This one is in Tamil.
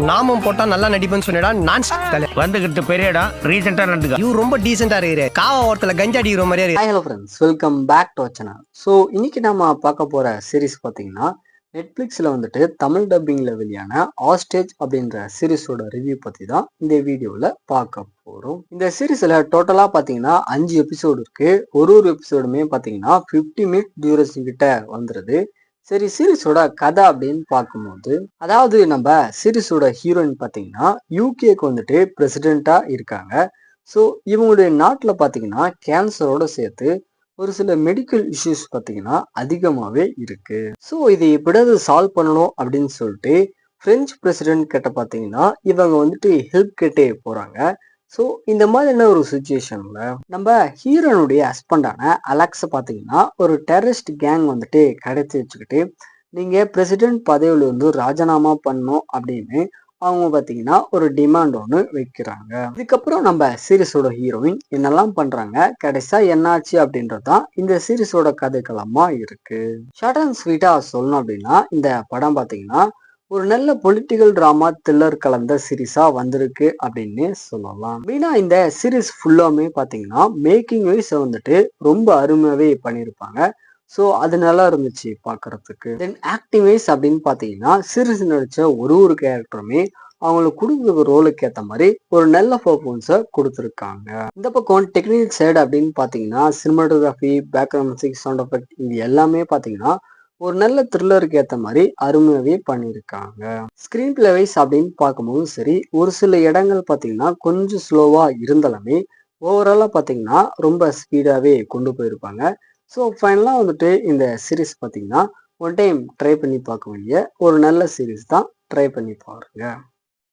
நாமும் போட்டா நல்லா நடிப்பேன்னு சொன்னடா. நான் வந்துகிட்டு பெரிய இடம் ரீசெண்டா நடந்துக்க. இவ ரொம்ப டீசெண்டா இருக்கிற காவா ஓரத்துல கஞ்சா அடிக்கிற மாதிரியா இருக்கு. Hi hello friends, welcome back to our channel. So இன்னைக்கு நம்ம பார்க்க போற சீரிஸ் பார்த்தீங்கன்னா நெட்ஃப்ளிக்ஸில் வந்துட்டு தமிழ் டப்பிங்கில் வெளியான ஆஸ்டேஜ் அப்படின்ற சீரிஸோட ரிவ்யூ பற்றி தான் இந்த வீடியோவில் பார்க்க போகிறோம். இந்த சீரீஸில் டோட்டலாக பார்த்தீங்கன்னா 5 எபிசோடு இருக்கு. ஒரு எபிசோடுமே பார்த்தீங்கன்னா 50 மினிட் டியூரேஷன் கிட்ட வந்துடுது. சரி, சீரிஸோட கதை அப்படின்னு பார்க்கும்போது, அதாவது நம்ம சீரிஸோட ஹீரோயின் பார்த்தீங்கன்னா யூகேக்கு வந்துட்டு பிரசிடென்ட்டா இருக்காங்க. ஸோ இவங்களுடைய நாட்டில் பார்த்தீங்கன்னா கேன்சரோட சேர்த்து ஒரு சில மெடிக்கல் இஷ்யூஸ் பார்த்தீங்கன்னா அதிகமாகவே இருக்கு. ஸோ இதை எப்படியாவது சால்வ் பண்ணணும் அப்படின்னு சொல்லிட்டு பிரெஞ்சு பிரசிடென்ட் கிட்ட பார்த்தீங்கன்னா இவங்க வந்துட்டு ஹெல்ப் கேட்டே போறாங்க. ஸோ இந்த மாதிரியான ஒரு சுச்சுவேஷன்ல நம்ம ஹீரோனுடைய ஹஸ்பண்டான அலெக்ஸை பார்த்தீங்கன்னா ஒரு டெரரிஸ்ட் கேங் வந்துட்டு கடத்தி வச்சுக்கிட்டு நீங்க பிரசிடென்ட் பதவியில வந்து ராஜினாமா பண்ணணும் அப்படின்னு அவங்க பார்த்தீங்கன்னா ஒரு டிமாண்ட் ஒன்று வைக்கிறாங்க. இதுக்கப்புறம் நம்ம சீரிஸோட ஹீரோயின் என்னெல்லாம் பண்றாங்க, கடைசியா என்னாச்சு அப்படின்றதுதான் இந்த சீரிஸோட கதைக்களமா இருக்கு. ஷார்ட் அண்ட் ஸ்வீட்டா சொல்லணும் அப்படின்னா இந்த படம் பார்த்தீங்கன்னா ஒரு நல்ல பொலிட்டிக்கல் டிராமா த்ரில்லர் கலந்த சீரீஸா வந்திருக்கு அப்படின்னு சொல்லலாம். மெயினா இந்த சீரீஸ் ஃபுல்லாமே பார்த்தீங்கன்னா மேக்கிங் வைஸ் வந்துட்டு ரொம்ப அருமையாவே பண்ணியிருப்பாங்க. ஸோ அது நல்லா இருந்துச்சு பார்க்கறதுக்கு. தென் ஆக்டிங் வைஸ் அப்படின்னு பார்த்தீங்கன்னா சீரிஸ் நடிச்ச ஒரு கேரக்டருமே அவங்களுக்கு கொடுக்குற ரோலுக்கு ஏற்ற மாதிரி ஒரு நல்ல பர்ஃபார்மன்ஸை கொடுத்துருக்காங்க. இந்த பக்கம் டெக்னிக்கல் சைடு அப்படின்னு பார்த்தீங்கன்னா cinematography, background music, sound effect இது எல்லாமே பார்த்தீங்கன்னா ஒரு நல்ல த்ரில்லருக்கு ஏற்ற மாதிரி அருமையாவே பண்ணியிருக்காங்க. ஸ்க்ரீன் பிளே வைஸ் அப்படின்னு பார்க்கும்போது சரி, ஒரு சில இடங்கள் பார்த்தீங்கன்னா கொஞ்சம் ஸ்லோவா இருந்தாலுமே ஓவராலாக பார்த்தீங்கன்னா ரொம்ப ஸ்பீடாகவே கொண்டு போயிருப்பாங்க. ஸோ ஃபைனலாக வந்துட்டு இந்த சீரீஸ் பார்த்தீங்கன்னா ஒன் டைம் ட்ரை பண்ணி பார்க்க வேண்டிய ஒரு நல்ல சீரீஸ் தான். ட்ரை பண்ணி பாருங்க.